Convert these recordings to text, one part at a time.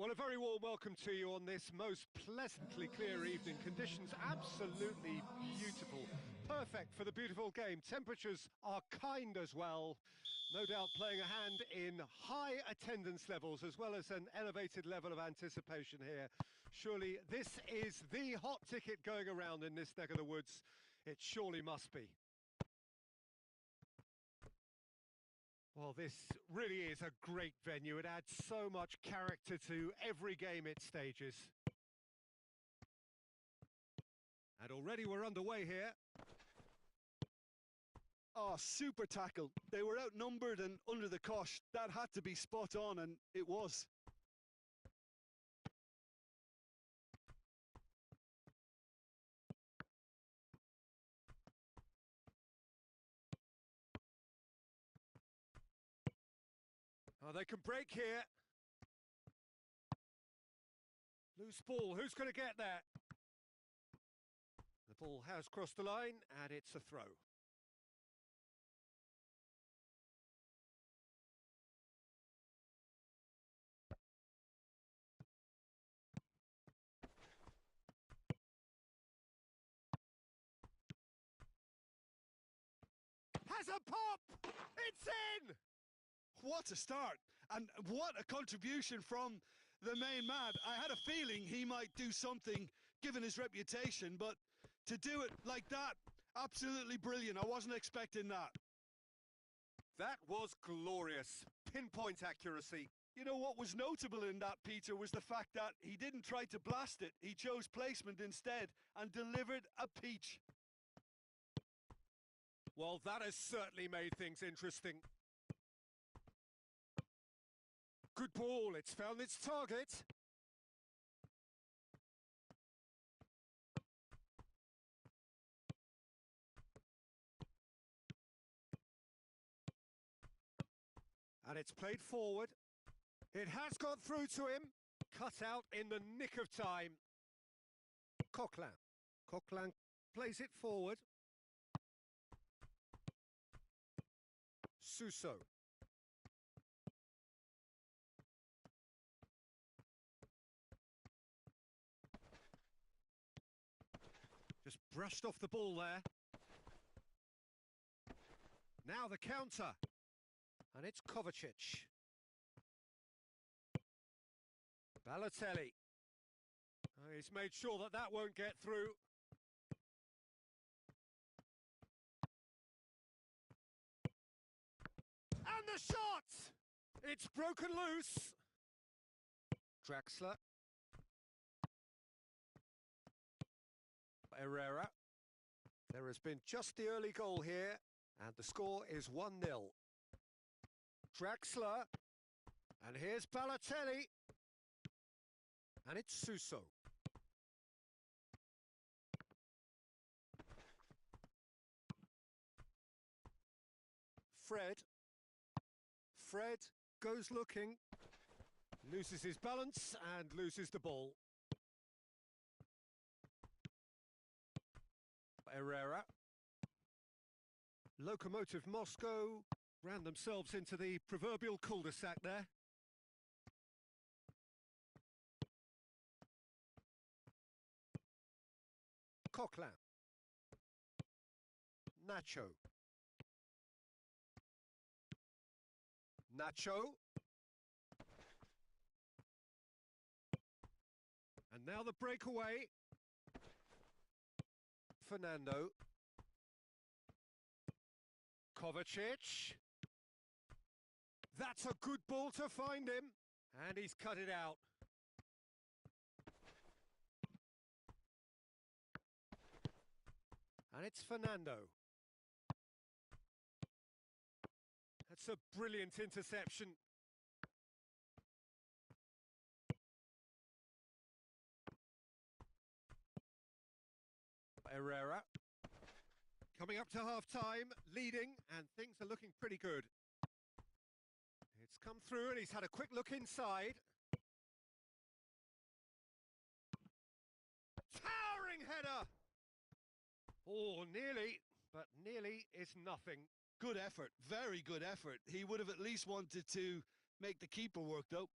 Well, a very warm welcome to you on this most pleasantly clear evening. Conditions absolutely beautiful. Perfect for the beautiful game. Temperatures are kind as well. No doubt playing a hand in high attendance levels as well as an elevated level of anticipation here. Surely this is the hot ticket going around in this neck of the woods. It surely must be. Well, this really is a great venue. It adds so much character to every game it stages. And already we're underway here. Oh, super tackle. They were outnumbered and under the cosh. That had to be spot on, and it was. Oh, they can break here. Loose ball. Who's going to get that? The ball has crossed the line, and it's a throw. Has a pop! It's in! What a start, and what a contribution from the main man. I had a feeling he might do something, given his reputation, but to do it like that, absolutely brilliant. I wasn't expecting that. That was glorious. Pinpoint accuracy. You know what was notable in that, Peter, was the fact that he didn't try to blast it. He chose placement instead and delivered a peach. Well, that has certainly made things interesting. Good ball, it's found its target. And it's played forward. It has got through to him. Cut out in the nick of time. Coquelin. Coquelin plays it forward. Suso. Just brushed off the ball there. Now the counter. And it's Kovacic. Balotelli. Oh, he's made sure that that won't get through. And the shot! It's broken loose. Draxler. Herrera. There has been just the early goal here, and the score is 1-0. Draxler. And here's Balotelli. And it's Suso. Fred. Fred goes looking, loses his balance and loses the ball. Herrera. Lokomotiv Moscow ran themselves into the proverbial cul-de-sac there. Coquelin. Nacho. Nacho. And now the breakaway. Fernando. Kovacic. That's a good ball to find him. And he's cut it out. And it's Fernando. That's a brilliant interception. Herrera. Coming up to half-time, leading, and things are looking pretty good. It's come through and he's had a quick look inside. Towering header! Oh, nearly, but nearly is nothing. Good effort, very good effort. He would have at least wanted to make the keeper work, though.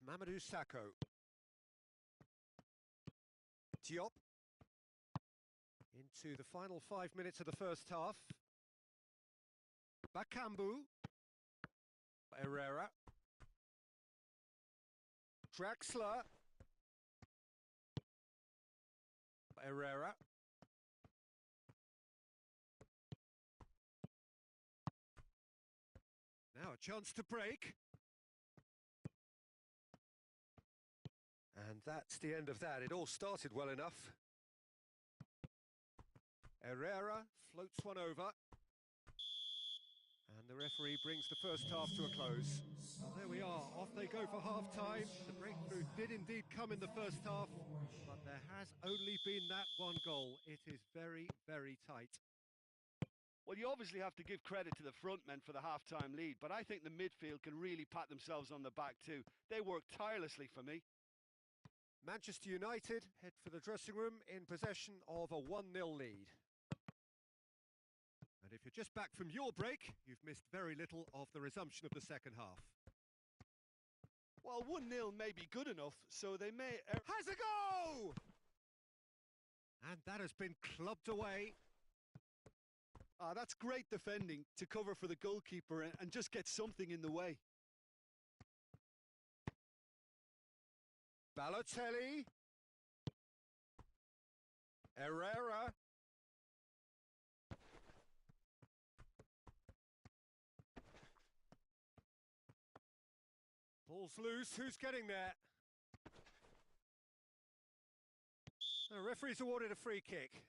Mamadou Sakho. Diop. Into the final 5 minutes of the first half. Bakambu. Herrera. Draxler. Herrera. Now a chance to break. And that's the end of that. It all started well enough. Herrera floats one over. And the referee brings the first half to a close. Well, there we are. Off they go for half-time. The breakthrough did indeed come in the first half, but there has only been that one goal. It is very, very tight. Well, you obviously have to give credit to the front men for the half-time lead, but I think the midfield can really pat themselves on the back too. They worked tirelessly for me. Manchester United head for the dressing room in possession of a 1-0 lead. And if you're just back from your break, you've missed very little of the resumption of the second half. Well, 1-0 may be good enough, so they may... Has a go! And that has been clubbed away. That's great defending to cover for the goalkeeper and just get something in the way. Balotelli. Herrera. Ball's loose. Who's getting there? The referee's awarded a free kick.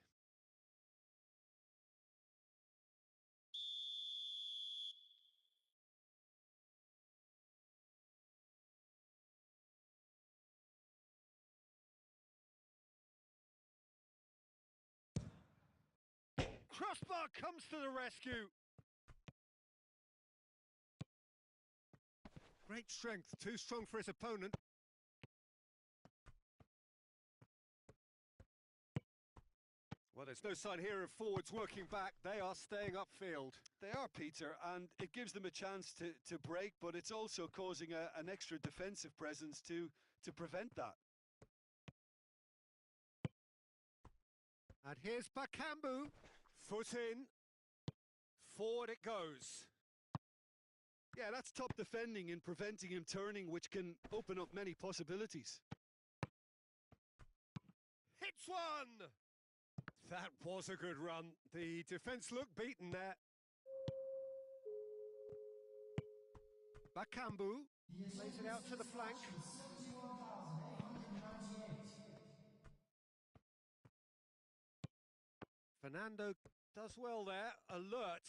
Crossbar comes to the rescue. Great strength, too strong for his opponent. Well, there's no sign here of forwards working back. They are staying upfield. They are, Peter, and it gives them a chance to break, but it's also causing an extra defensive presence to prevent that. And here's Bakambu. Foot in. Forward it goes. Yeah, that's top defending in preventing him turning, which can open up many possibilities. Hits one! That was a good run. The defence looked beaten there. Bakambu lays it out to the flank. Fernando does well there, alert.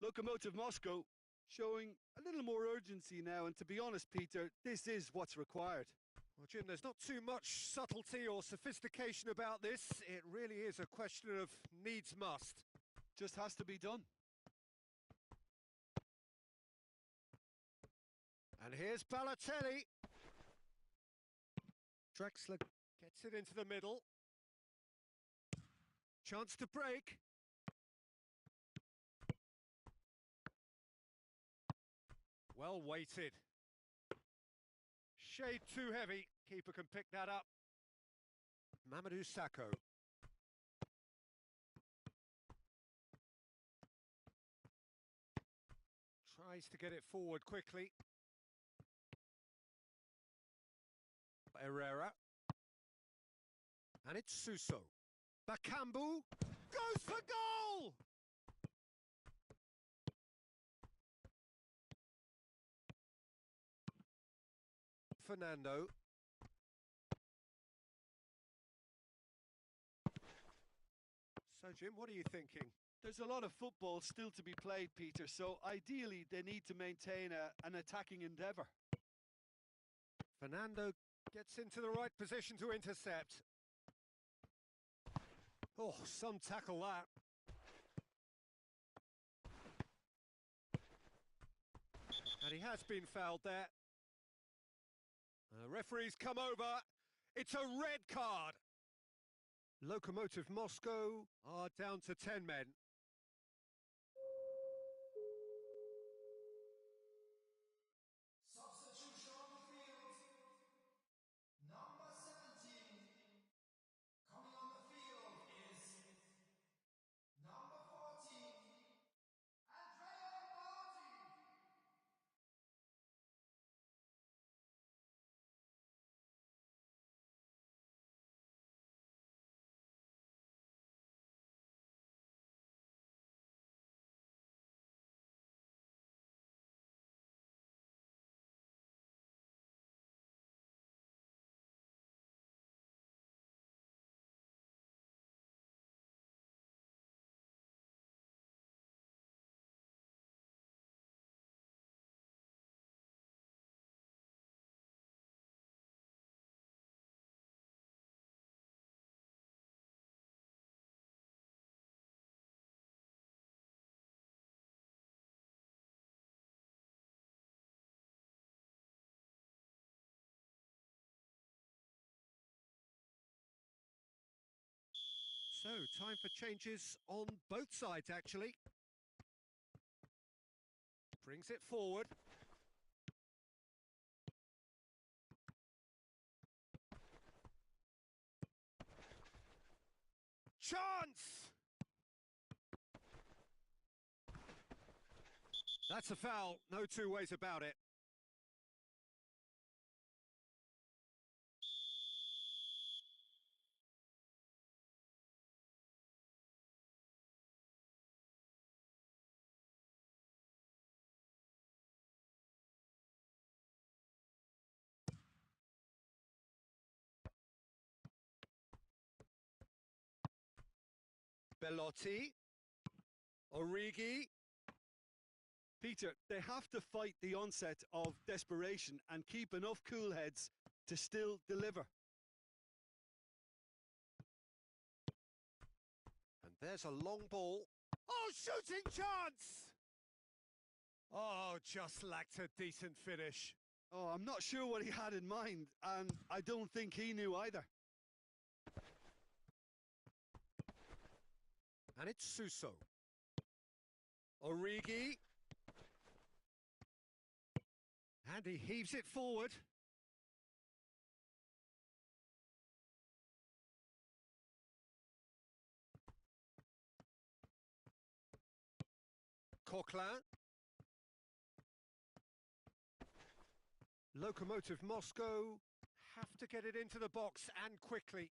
Lokomotiv Moscow showing a little more urgency now, and to be honest, Peter, this is what's required. Well, Jim, there's not too much subtlety or sophistication about this. It really is a question of needs must. Just has to be done. And here's Balotelli. Draxler gets it into the middle. Chance to break. Well weighted. Shade too heavy. Keeper can pick that up. Mamadou Sakho. Tries to get it forward quickly. Herrera. And it's Suso. Bakambu goes for goal! Fernando. So, Jim, what are you thinking? There's a lot of football still to be played, Peter, so ideally they need to maintain an attacking endeavour. Fernando gets into the right position to intercept. Oh, some tackle that. And he has been fouled there. The referee's come over. It's a red card. Lokomotiv Moscow are down to 10 men. So, time for changes on both sides, actually. Brings it forward. Chance! That's a foul, no two ways about it. Bellotti, Origi. Peter, they have to fight the onset of desperation and keep enough cool heads to still deliver. And there's a long ball. Oh, shooting chance! Oh, just lacked a decent finish. Oh, I'm not sure what he had in mind, and I don't think he knew either. And it's Suso. Origi. And he heaves it forward. Coquelin. Lokomotiv Moscow have to get it into the box and quickly.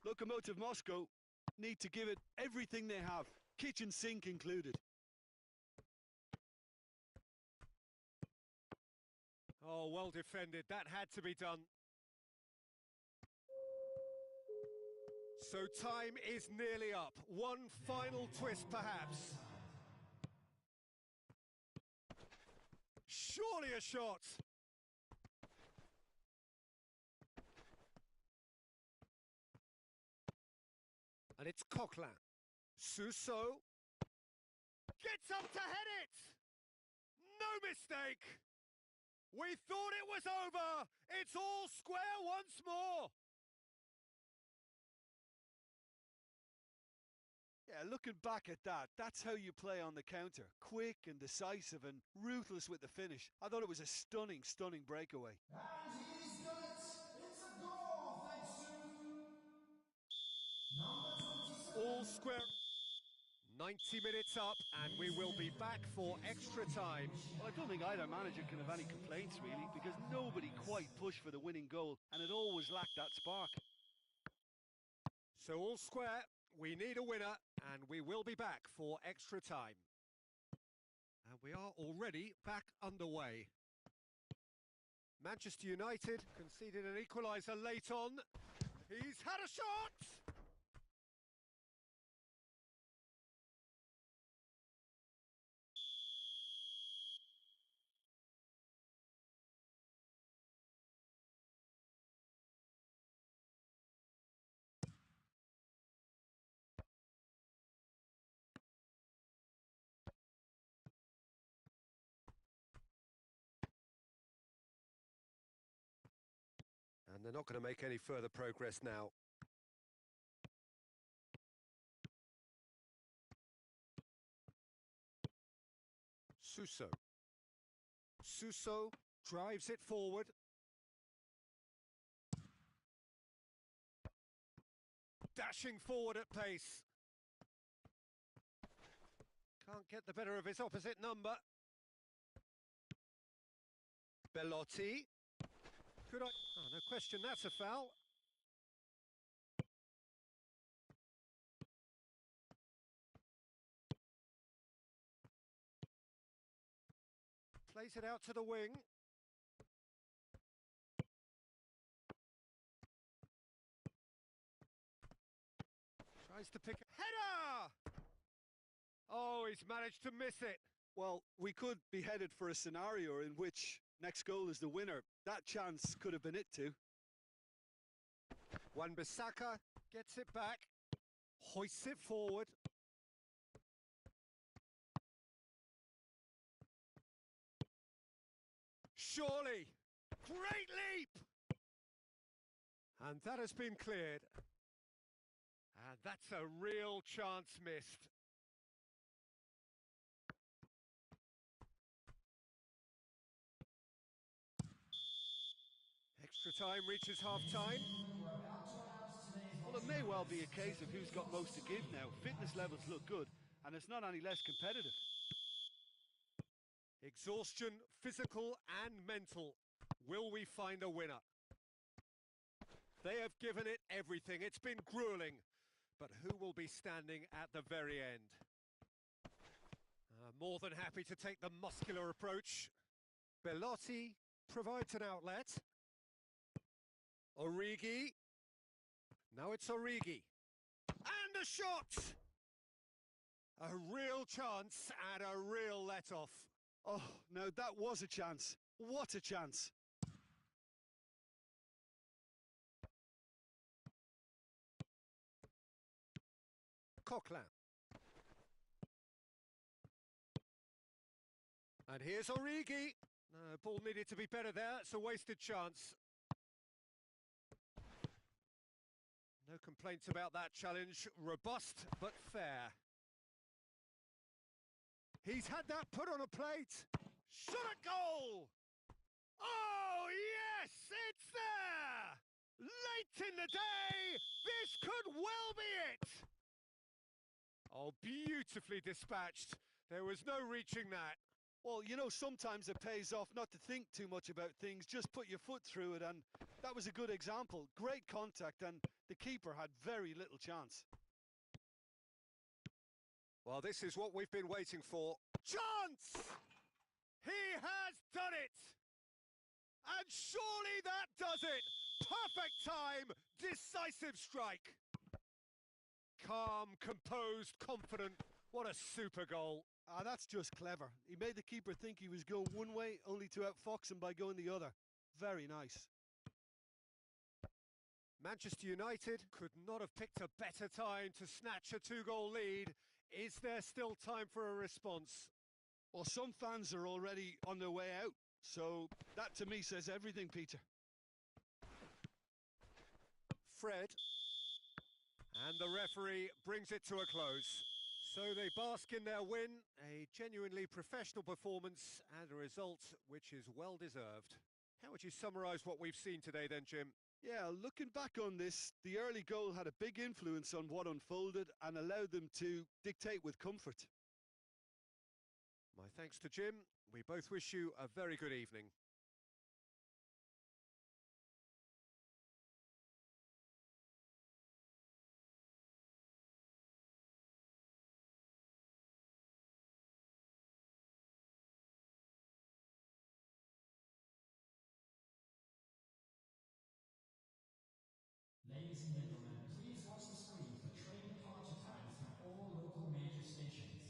Lokomotiv Moscow need to give it everything they have, kitchen sink included. Oh, well defended. That had to be done. So time is nearly up. One final twist, perhaps. Surely a shot. And it's Coquelin. Suso gets up to head it. No mistake. We thought it was over. It's all square once more. Yeah, looking back at that, that's how you play on the counter. Quick and decisive and ruthless with the finish. I thought it was a stunning, stunning breakaway. And he's done it. It's a goal, thanks to number 27. All square. 90 minutes up, and we will be back for extra time. Well, I don't think either manager can have any complaints, really, because nobody quite pushed for the winning goal, and it always lacked that spark. So all square, we need a winner, and we will be back for extra time. And we are already back underway. Manchester United conceded an equaliser late on. He's had a shot! And they're not going to make any further progress now. Suso. Suso drives it forward. Dashing forward at pace. Can't get the better of his opposite number. Bellotti. Could I? Oh, no question, that's a foul. Plays it out to the wing. Tries to pick a header! Oh, he's managed to miss it. Well, we could be headed for a scenario in which next goal is the winner. That chance could have been it too. Wan-Bissaka gets it back, hoists it forward. Surely, great leap! And that has been cleared. And that's a real chance missed. Extra time reaches half-time. Well, it may well be a case of who's got most to give now. Fitness levels look good, and it's not any less competitive. Exhaustion, physical and mental. Will we find a winner? They have given it everything. It's been grueling. But who will be standing at the very end? More than happy to take the muscular approach. Bellotti provides an outlet. Origi. Now it's Origi. And a shot! A real chance and a real let-off. Oh, no, that was a chance. What a chance. Coquelin. And here's Origi. Ball needed to be better there. It's a wasted chance. No complaints about that challenge. Robust, but fair. He's had that put on a plate. Shot at goal! Oh, yes! It's there! Late in the day, this could well be it! Oh, beautifully dispatched. There was no reaching that. Well, you know, sometimes it pays off not to think too much about things, just put your foot through it, and that was a good example. Great contact, and the keeper had very little chance. Well, this is what we've been waiting for. Chance! He has done it! And surely that does it! Perfect time, decisive strike. Calm, composed, confident. What a super goal. Ah, that's just clever. He made the keeper think he was going one way, only to outfox him by going the other. Very nice. Manchester United could not have picked a better time to snatch a two-goal lead. Is there still time for a response? Well, some fans are already on their way out, so that to me says everything, Peter. Fred. And the referee brings it to a close. So they bask in their win, a genuinely professional performance and a result which is well deserved. How would you summarise what we've seen today then, Jim? Yeah, looking back on this, the early goal had a big influence on what unfolded and allowed them to dictate with comfort. My thanks to Jim. We both wish you a very good evening. Ladies and gentlemen, please watch the screen for train departure times from all local major stations.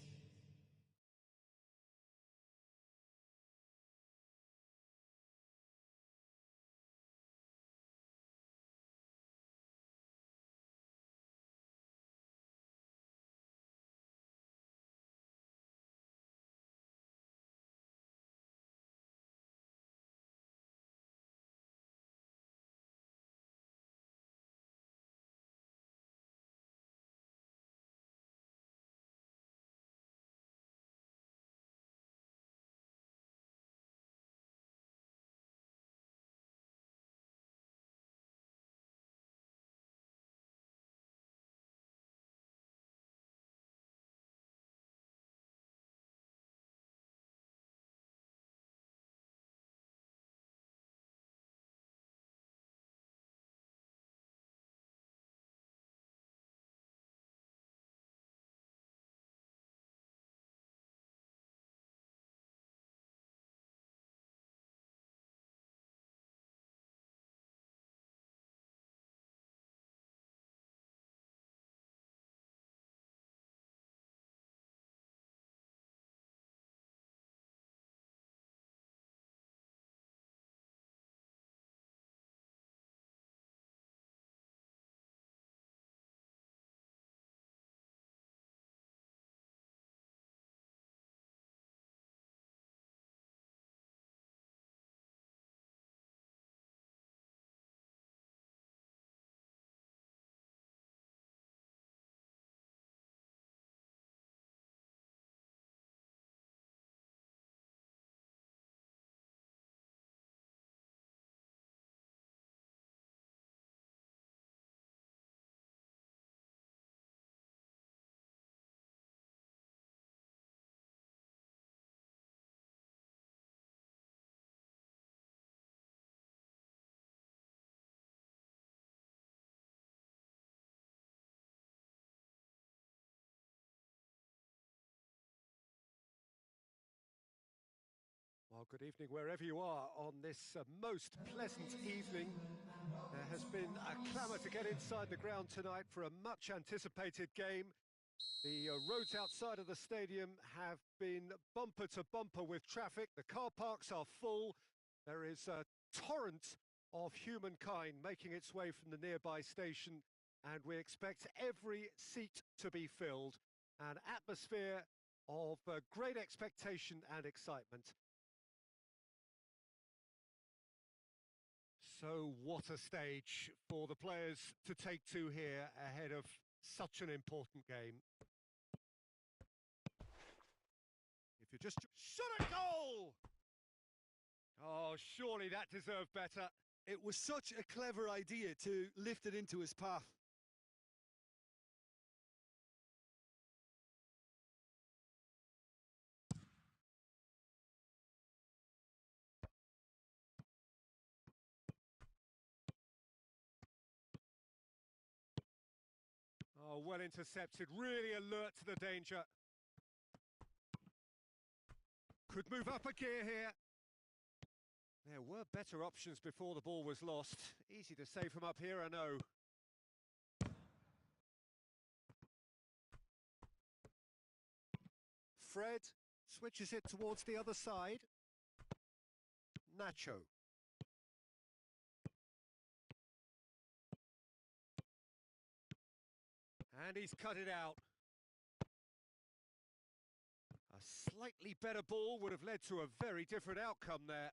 Well, good evening wherever you are on this most pleasant evening. There has been a clamour to get inside the ground tonight for a much anticipated game. The roads outside of the stadium have been bumper to bumper with traffic. The car parks are full. There is a torrent of humankind making its way from the nearby station, and we expect every seat to be filled. An atmosphere of great expectation and excitement. So what a stage for the players to take to here ahead of such an important game. If you just shot a goal! Oh, surely that deserved better. It was such a clever idea to lift it into his path. Oh, well intercepted, really alert to the danger. Could move up a gear here. There were better options before the ball was lost. Easy to say from up here, I know. Fred switches it towards the other side. Nacho. And he's cut it out. A slightly better ball would have led to a very different outcome there.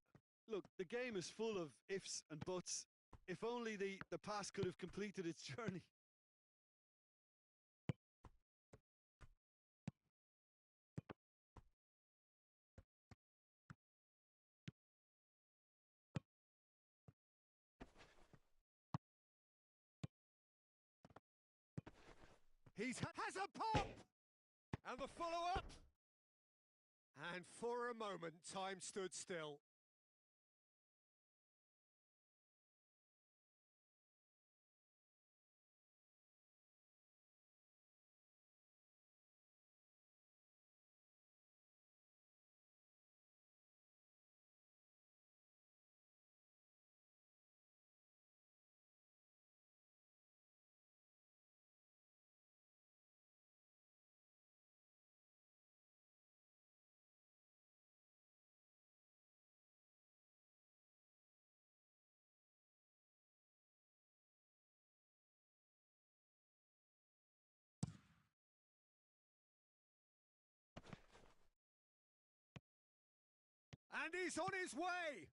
Look, the game is full of ifs and buts. If only the pass could have completed its journey. Has a pop! And the follow-up! And for a moment, time stood still. And he's on his way!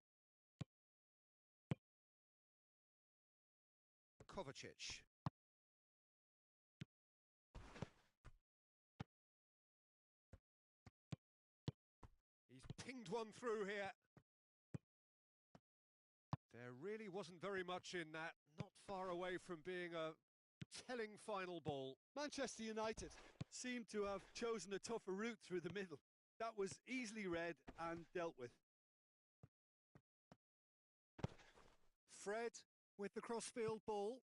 Kovacic. He's pinged one through here. There really wasn't very much in that. Not far away from being a telling final ball. Manchester United seemed to have chosen a tougher route through the middle. That was easily read and dealt with. Fred with the crossfield ball.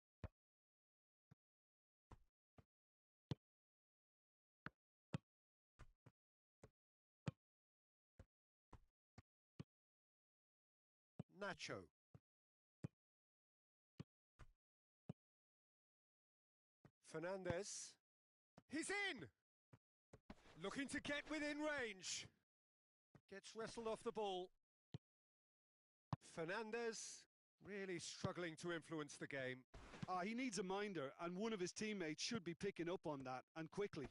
Nacho. Fernandez. He's in! Looking to get within range. Gets wrestled off the ball. Fernandez really struggling to influence the game. He needs a minder, and one of his teammates should be picking up on that, and quickly.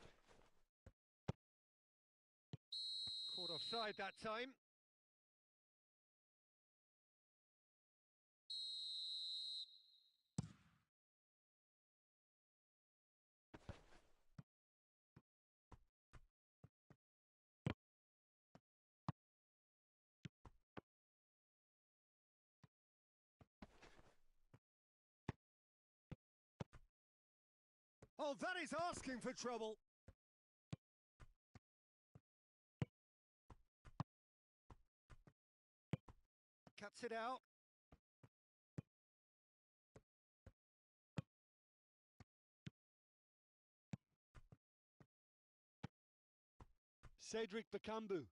Caught offside that time. Oh, that is asking for trouble. Cuts it out. Cedric Bakambu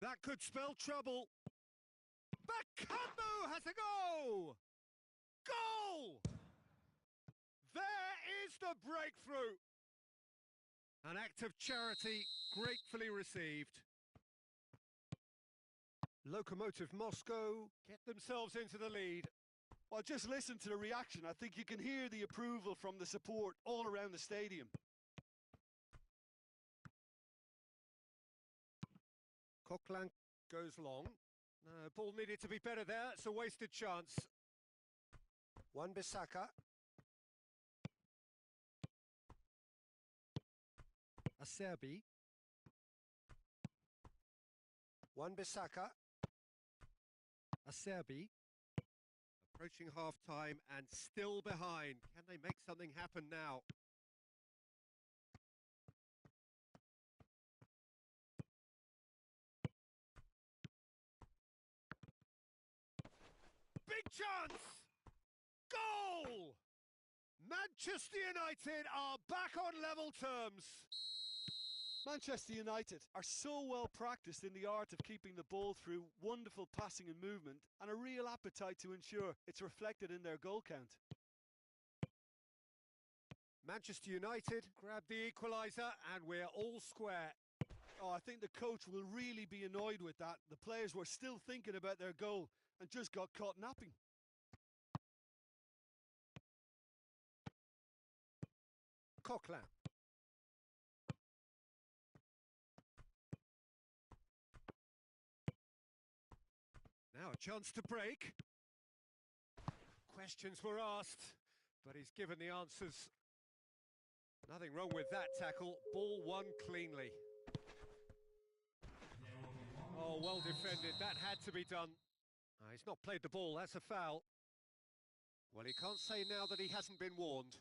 That could spell trouble. Bakambu has a go! Goal! There is the breakthrough. An act of charity gratefully received. Lokomotiv Moscow get themselves into the lead. Well, just listen to the reaction. I think you can hear the approval from the support all around the stadium. Coquelin goes long. Ball needed to be better there. It's a wasted chance. Wan-Bissaka. Acerbi. Wan-Bissaka. Acerbi. Approaching half-time and still behind. Can they make something happen now? Big chance! Goal! Manchester United are back on level terms. Manchester United are so well practiced in the art of keeping the ball through wonderful passing and movement, and a real appetite to ensure it's reflected in their goal count. Manchester United grab the equaliser and we're all square. Oh, I think the coach will really be annoyed with that. The players were still thinking about their goal and just got caught napping. Coquelin. Now a chance to break. Questions were asked, but he's given the answers. Nothing wrong with that tackle. Ball won cleanly. Oh, well defended. That had to be done. He's not played the ball. That's a foul. Well, he can't say now that he hasn't been warned.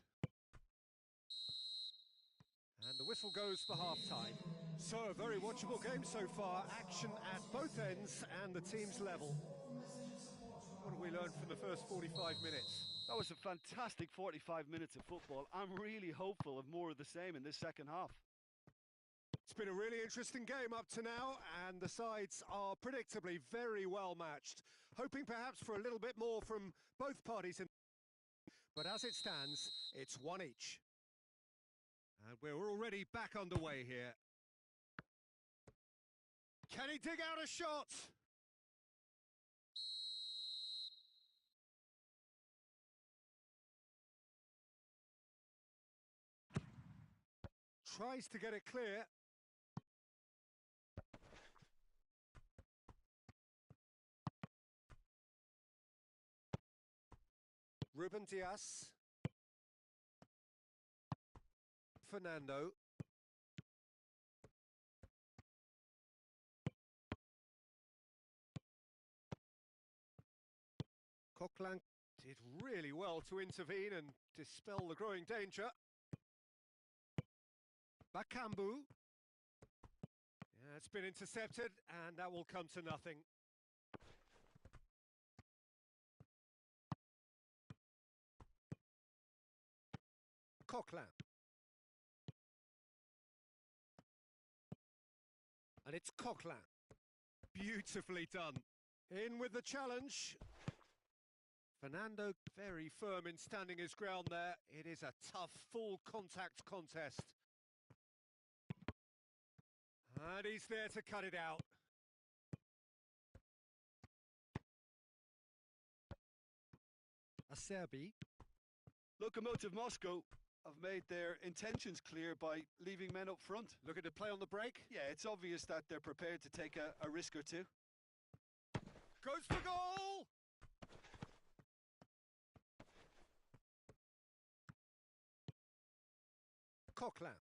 And the whistle goes for half-time. So, a very watchable game so far. Action at both ends and the teams level. What have we learned from the first 45 minutes? That was a fantastic 45 minutes of football. I'm really hopeful of more of the same in this second half. It's been a really interesting game up to now, and the sides are predictably very well matched. Hoping perhaps for a little bit more from both parties. But as it stands, it's one each. And we're already back underway here. Can he dig out a shot? Tries to get it clear. Ruben Dias. Fernando. Coquelin did really well to intervene and dispel the growing danger. Bakambu. Yeah, it's been intercepted and that will come to nothing. Coquelin. And it's Coquelin. Beautifully done. In with the challenge. Fernando very firm in standing his ground there. It is a tough full contact contest. And he's there to cut it out. Acerbi. Lokomotiv Moscow have made their intentions clear by leaving men up front. Looking to play on the break? Yeah, it's obvious that they're prepared to take a risk or two. Goes for goal! Coquelin.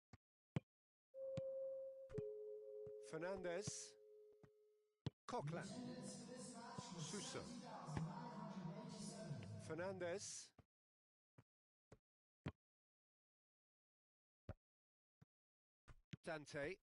Fernandez. Coquelin. Sousa. Fernandez. Dante.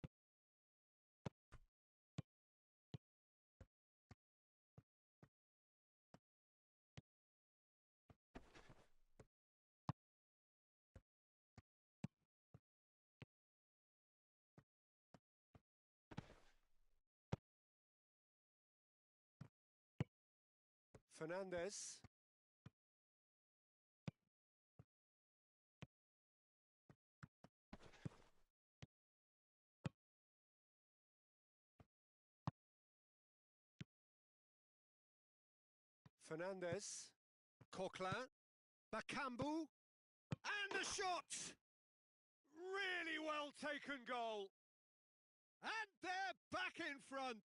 Fernandez. Fernandez. Coquelin. Bakambu. And the shot! Really well taken goal. And they're back in front.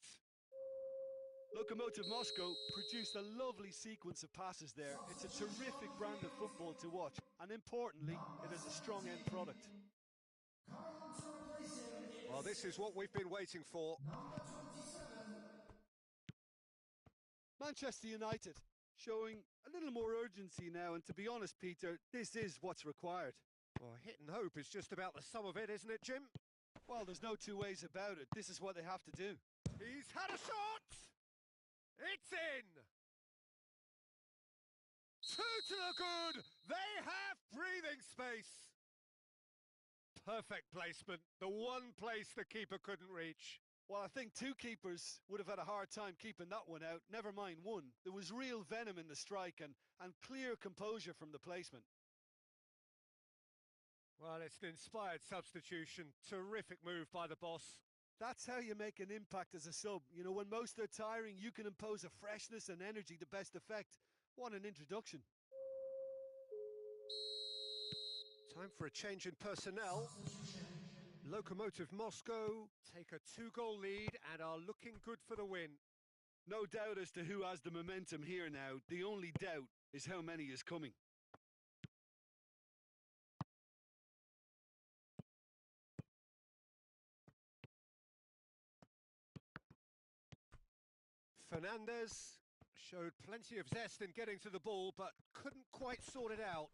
Lokomotiv Moscow produced a lovely sequence of passes there. It's a terrific brand of football to watch, and importantly, it is a strong end product. Well, this is what we've been waiting for. Manchester United showing a little more urgency now, and to be honest, Peter, this is what's required. Well, hit and hope is just about the sum of it, isn't it, Jim? Well, there's no two ways about it. This is what they have to do. He's had a shot! It's in! Two to the good! They have breathing space! Perfect placement, the one place the keeper couldn't reach. Well, I think two keepers would have had a hard time keeping that one out, never mind one. There was real venom in the strike and clear composure from the placement. Well, it's an inspired substitution. Terrific move by the boss. That's how you make an impact as a sub. You know, when most are tiring, you can impose a freshness and energy to best effect. What an introduction. Time for a change in personnel. Lokomotiv Moscow take a 2-goal lead and are looking good for the win. No doubt as to who has the momentum here now. The only doubt is how many is coming. Fernandez showed plenty of zest in getting to the ball, but couldn't quite sort it out.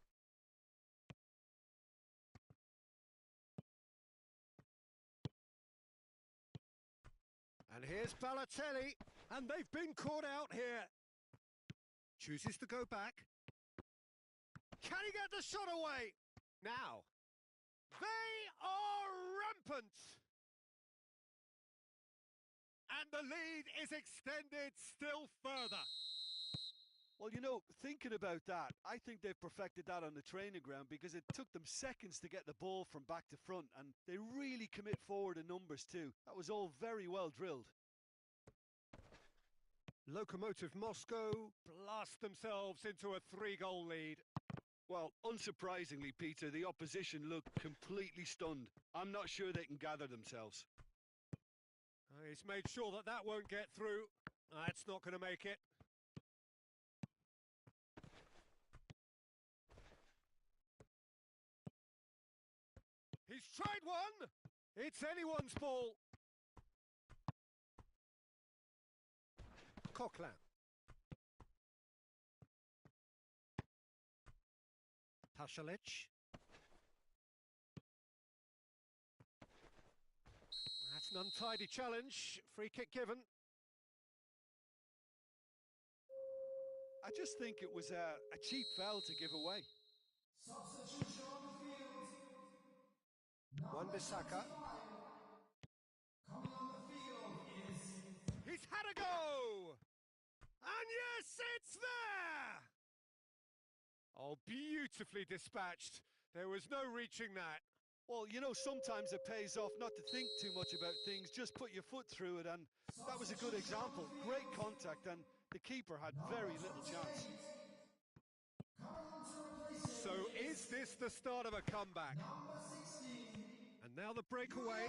And here's Balotelli, and they've been caught out here. Chooses to go back. Can he get the shot away? Now, they are rampant. And the lead is extended still further. Well, you know, thinking about that, I think they've perfected that on the training ground because it took them seconds to get the ball from back to front, and they really commit forward in numbers too. That was all very well drilled. Lokomotiv Moscow blast themselves into a 3-goal lead. Well, unsurprisingly, Peter, the opposition looked completely stunned. I'm not sure they can gather themselves. He's made sure that that won't get through. That's not going to make it. He's tried one! It's anyone's ball. Coquelin. Pasalic. That's an untidy challenge. Free kick given. I just think it was a cheap foul to give away. Substitution on the field. Wan-Bissaka. Coming on the field is... He's had a go! And yes, it's there! Oh, beautifully dispatched. There was no reaching that. Well, you know, sometimes it pays off not to think too much about things, just put your foot through it, and that was a good example. Great contact, and the keeper had very little chance. So is this the start of a comeback? And now the breakaway,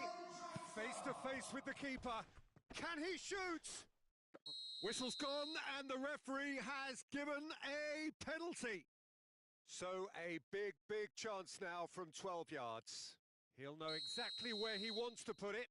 face to face with the keeper. Can he shoot? Whistle's gone and the referee has given a penalty. So a big, big chance now from 12 yards. He'll know exactly where he wants to put it.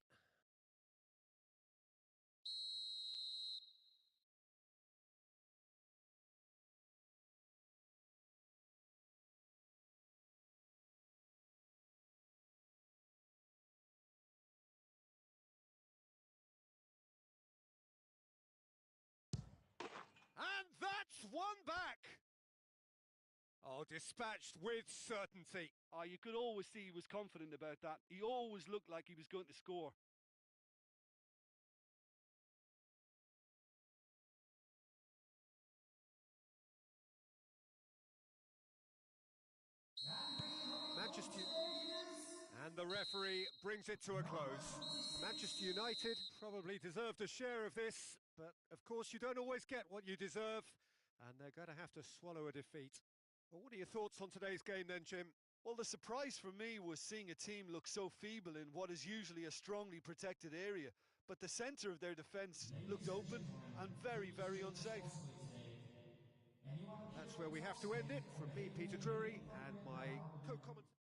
And that's one back. Oh, dispatched with certainty. Oh, you could always see he was confident about that. He always looked like he was going to score. the referee brings it to a close. Manchester United probably deserved a share of this, but of course you don't always get what you deserve, and they're going to have to swallow a defeat. Well, what are your thoughts on today's game then, Jim? Well, the surprise for me was seeing a team look so feeble in what is usually a strongly protected area, but the centre of their defence looked open and very, very unsafe. That's where we have to end it. From me, Peter Drury, and my co-commentator.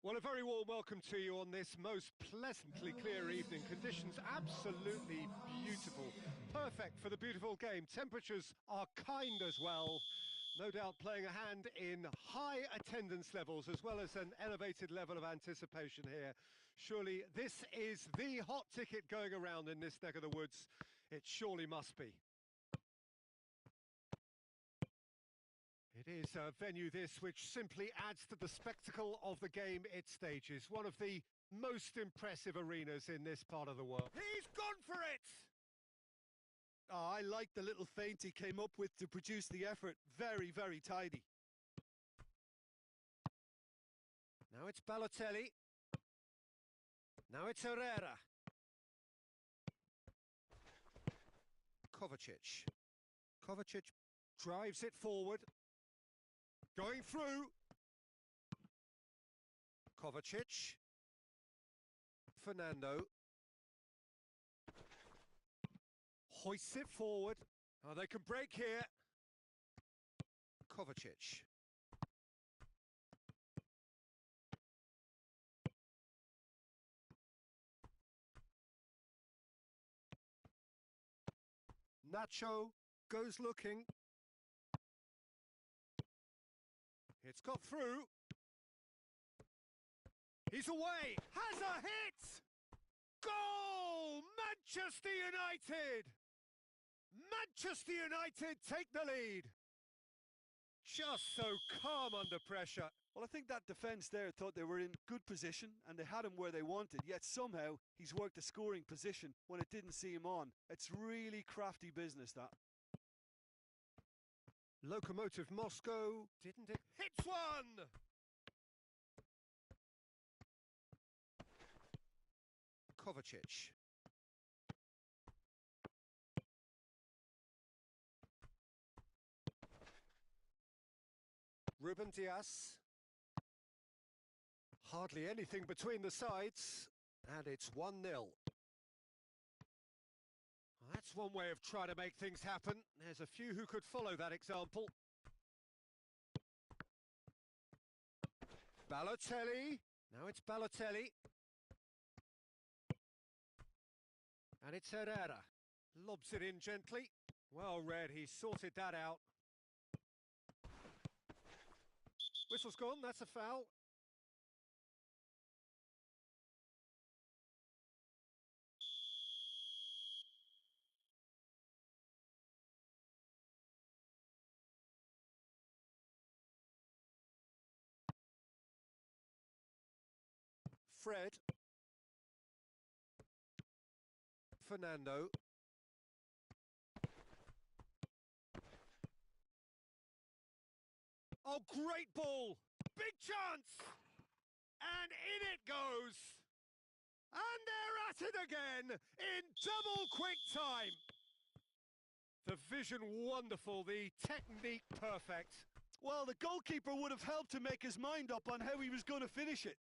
Well, a very warm welcome to you on this most pleasantly clear evening. Conditions absolutely beautiful. Perfect for the beautiful game. Temperatures are kind as well. No doubt playing a hand in high attendance levels as well as an elevated level of anticipation here. Surely this is the hot ticket going around in this neck of the woods. It surely must be. It is a venue this which simply adds to the spectacle of the game it stages. One of the most impressive arenas in this part of the world. He's gone for it! Oh, I like the little feint he came up with to produce the effort. Very, very tidy. Now it's Balotelli. Now it's Herrera. Kovacic. Kovacic drives it forward. Going through. Kovacic. Fernando. Hoists it forward. Oh, they can break here. Kovacic. Nacho goes looking. It's got through. He's away. Has a hit! Goal! Manchester United! Manchester United take the lead. Just so calm under pressure. Well, I think that defence there thought they were in good position and they had him where they wanted, yet somehow he's worked a scoring position when it didn't see him on. It's really crafty business, that. Lokomotiv Moscow, didn't it? Hits one! Kovacic. Ruben Diaz. Hardly anything between the sides, and it's 1-0. That's one way of trying to make things happen. There's a few who could follow that example. Balotelli. Now it's Balotelli. And it's Herrera. Lobs it in gently. Well read, he sorted that out. Whistle's gone, that's a foul. Fred. Fernando. Oh, great ball! Big chance! And in it goes! And they're at it again in double quick time! The vision wonderful, the technique perfect. Well, the goalkeeper would have helped to make his mind up on how he was going to finish it.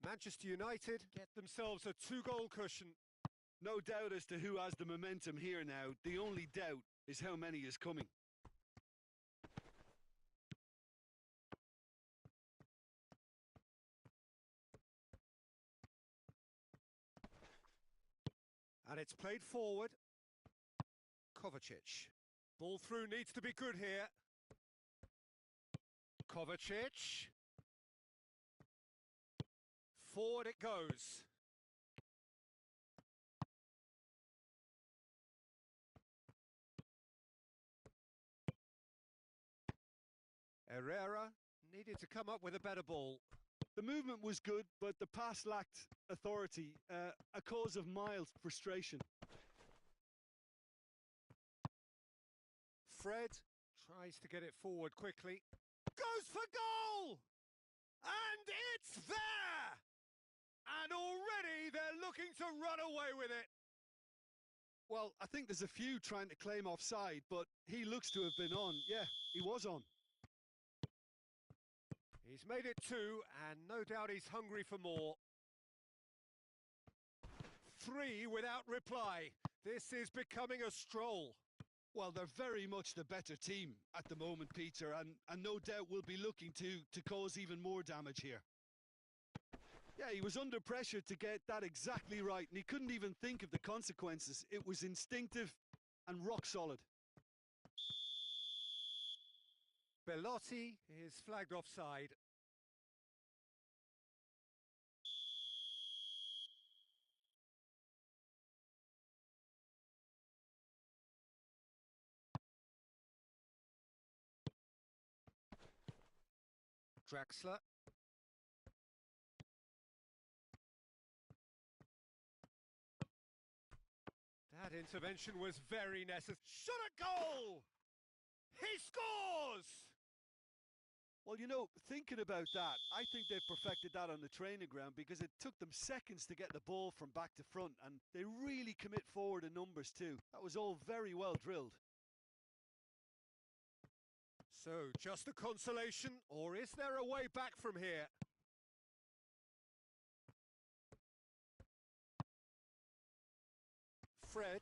Manchester United get themselves a 2-goal cushion. No doubt as to who has the momentum here now. The only doubt is how many is coming. And it's played forward. Kovacic. Ball through needs to be good here. Kovacic. Forward it goes. Herrera needed to come up with a better ball. The movement was good, but the pass lacked authority, a cause of mild frustration. Fred tries to get it forward quickly. Goes for goal! And it's there! And already they're looking to run away with it. Well, I think there's a few trying to claim offside, but he looks to have been on. Yeah, he was on. He's made it 2, and no doubt he's hungry for more. 3 without reply. This is becoming a stroll. Well, they're very much the better team at the moment, Peter, and no doubt will be looking to cause even more damage here. Yeah, he was under pressure to get that exactly right, and he couldn't even think of the consequences. It was instinctive and rock solid. Belotti is flagged offside. Draxler. That intervention was very necessary. Shot at goal! He scores! Well, you know, thinking about that, I think they've perfected that on the training ground because it took them seconds to get the ball from back to front, and they really commit forward in numbers too. That was all very well drilled. So, just a consolation, or is there a way back from here? Fred.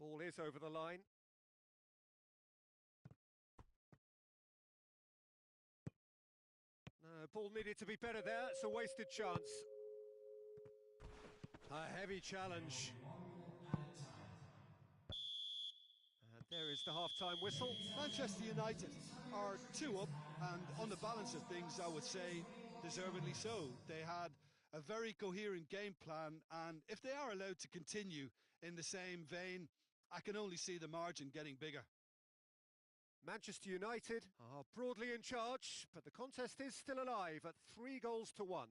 Ball is over the line. No, ball needed to be better there. It's a wasted chance. A heavy challenge. And there is the half-time whistle. Manchester United are 2 up, and on the balance of things, I would say deservedly so. They had a very coherent game plan, and if they are allowed to continue in the same vein, I can only see the margin getting bigger. Manchester United are broadly in charge, but the contest is still alive at 3-1.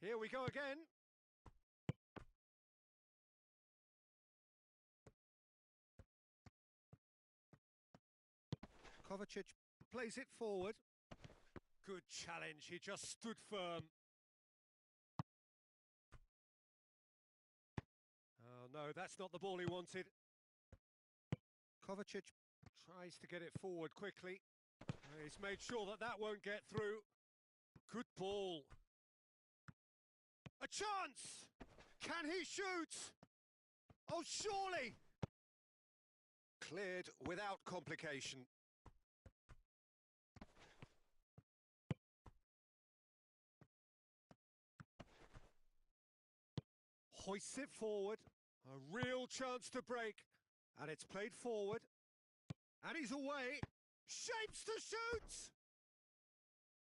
Here we go again. Kovacic plays it forward. Good challenge, he just stood firm. Oh no, that's not the ball he wanted. Kovacic tries to get it forward quickly. He's made sure that that won't get through. Good ball. A chance! Can he shoot? Oh, surely! Cleared without complication. Hoists it forward. A real chance to break. And it's played forward. And he's away. Shapes to shoot!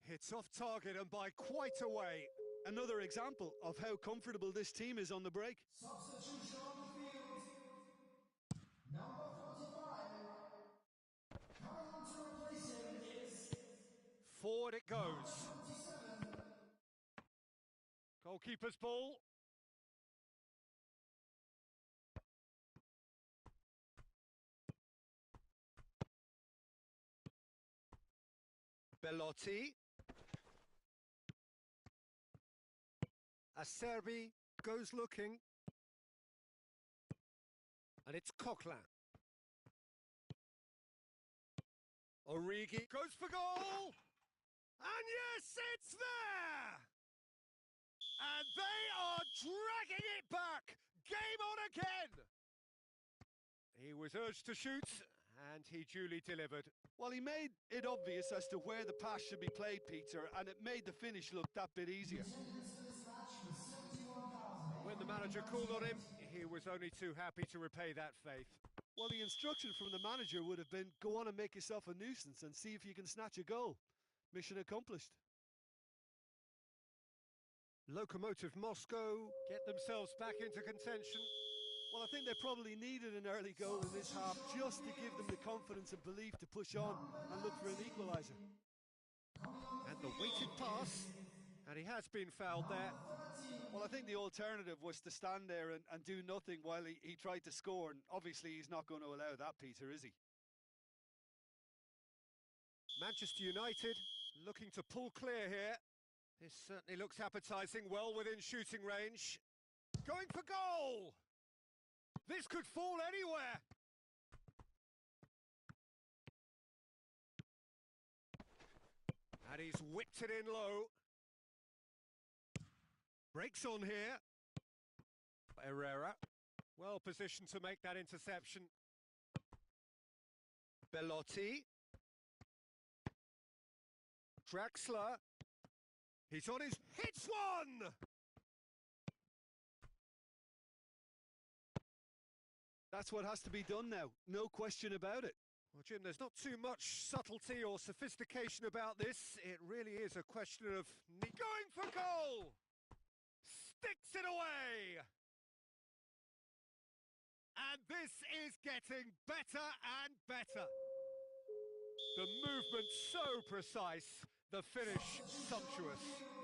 Hits off target and by quite a way. Another example of how comfortable this team is on the break. Substitution on the field. Number 45. Coming on to replace him is Forward it goes. 27. Goalkeeper's ball. Bellotti. Acerbi goes looking. And it's Coquelin. Origi goes for goal! And yes, it's there! And they are dragging it back! Game on again! He was urged to shoot, and he duly delivered. Well, he made it obvious as to where the pass should be played, Peter, and it made the finish look that bit easier. Attendance for this match was 71,000. When the manager called on him, he was only too happy to repay that faith. Well, the instruction from the manager would have been, go on and make yourself a nuisance and see if you can snatch a goal. Mission accomplished. Lokomotiv Moscow get themselves back into contention. Well, I think they probably needed an early goal in this half just to give them the confidence and belief to push on and look for an equaliser. And the weighted pass, and he has been fouled there. Well, I think the alternative was to stand there and do nothing while he tried to score, and obviously he's not going to allow that, Peter, is he? Manchester United looking to pull clear here. This certainly looks appetising, well within shooting range. Going for goal! This could fall anywhere! And he's whipped it in low. Breaks on here. Herrera, well positioned to make that interception. Bellotti. Draxler. He's on his... Hits one! That's what has to be done now, no question about it. Well, Jim, there's not too much subtlety or sophistication about this. It really is a question of going for goal! Sticks it away! And this is getting better and better. The movement so precise, the finish sumptuous.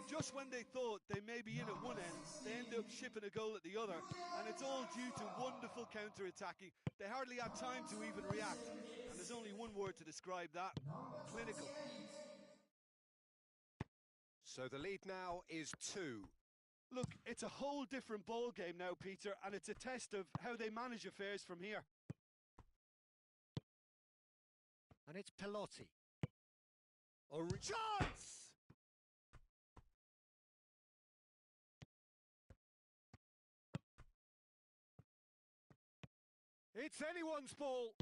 Just when they thought they may be in at one end, they end up shipping a goal at the other, and it's all due to wonderful counter-attacking. They hardly had time to even react, and there's only one word to describe that: clinical. So the lead now is 2. Look, it's a whole different ball game now, Peter, and it's a test of how they manage affairs from here. And it's Pelotti. Chance! It's anyone's ball.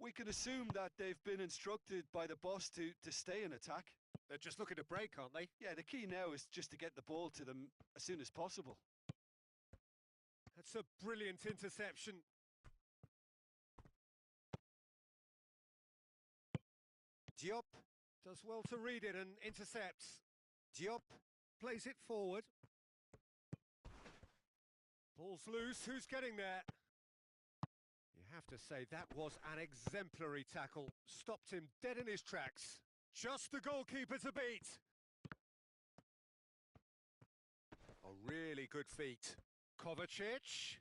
We can assume that they've been instructed by the boss to stay in attack. They're just looking to break, aren't they? Yeah, the key now is just to get the ball to them as soon as possible. That's a brilliant interception. Diop does well to read it and intercepts. Diop plays it forward. Ball's loose, who's getting there? You have to say that was an exemplary tackle. Stopped him dead in his tracks. Just the goalkeeper to beat. Really good feet. Kovacic.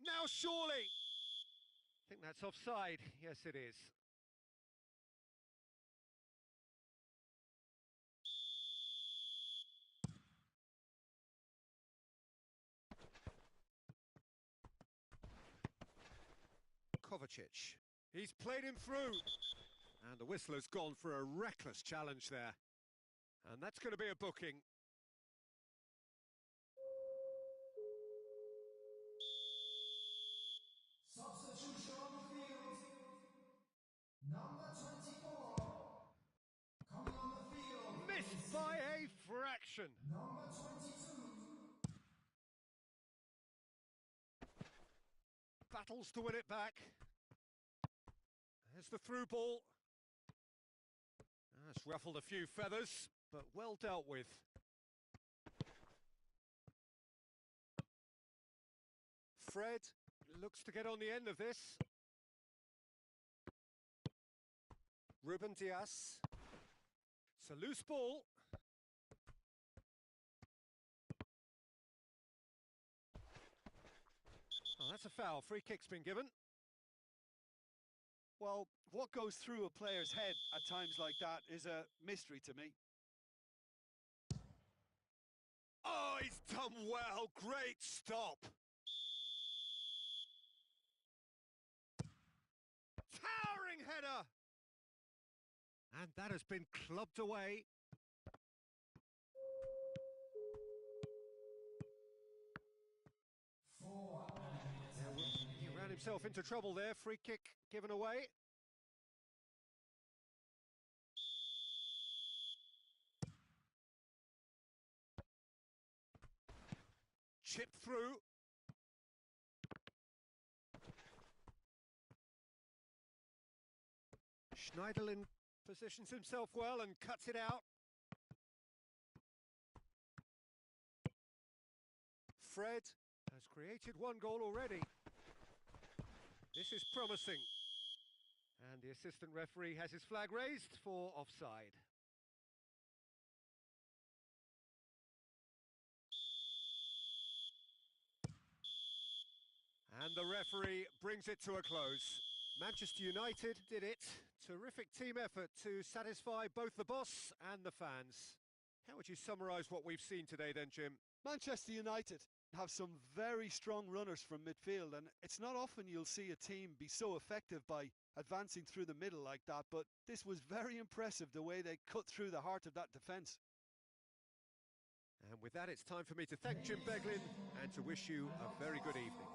Now surely. I think that's offside. Yes, it is. Kovacic. He's played him through. And the whistler's gone for a reckless challenge there. And that's going to be a booking. Substitution on the field. Number 24. Coming on the field. Missed by a fraction. Number 22. Battles to win it back. There's the through ball. That's ruffled a few feathers, but well dealt with. Fred looks to get on the end of this. Ruben Diaz. It's a loose ball. Oh, that's a foul. Free kick's been given. Well, what goes through a player's head at times like that is a mystery to me. Oh, he's done well. Great stop. Towering header. And that has been clubbed away. He ran himself into trouble there. Free kick given away. Chip through. Schneiderlin positions himself well and cuts it out. Fred has created one goal already. This is promising. And the assistant referee has his flag raised for offside. And the referee brings it to a close. Manchester United did it. Terrific team effort to satisfy both the boss and the fans. How would you summarise what we've seen today then, Jim? Manchester United have some very strong runners from midfield, and it's not often you'll see a team be so effective by advancing through the middle like that, but this was very impressive the way they cut through the heart of that defence. And with that, it's time for me to thank Jim Beglin and to wish you a very good evening.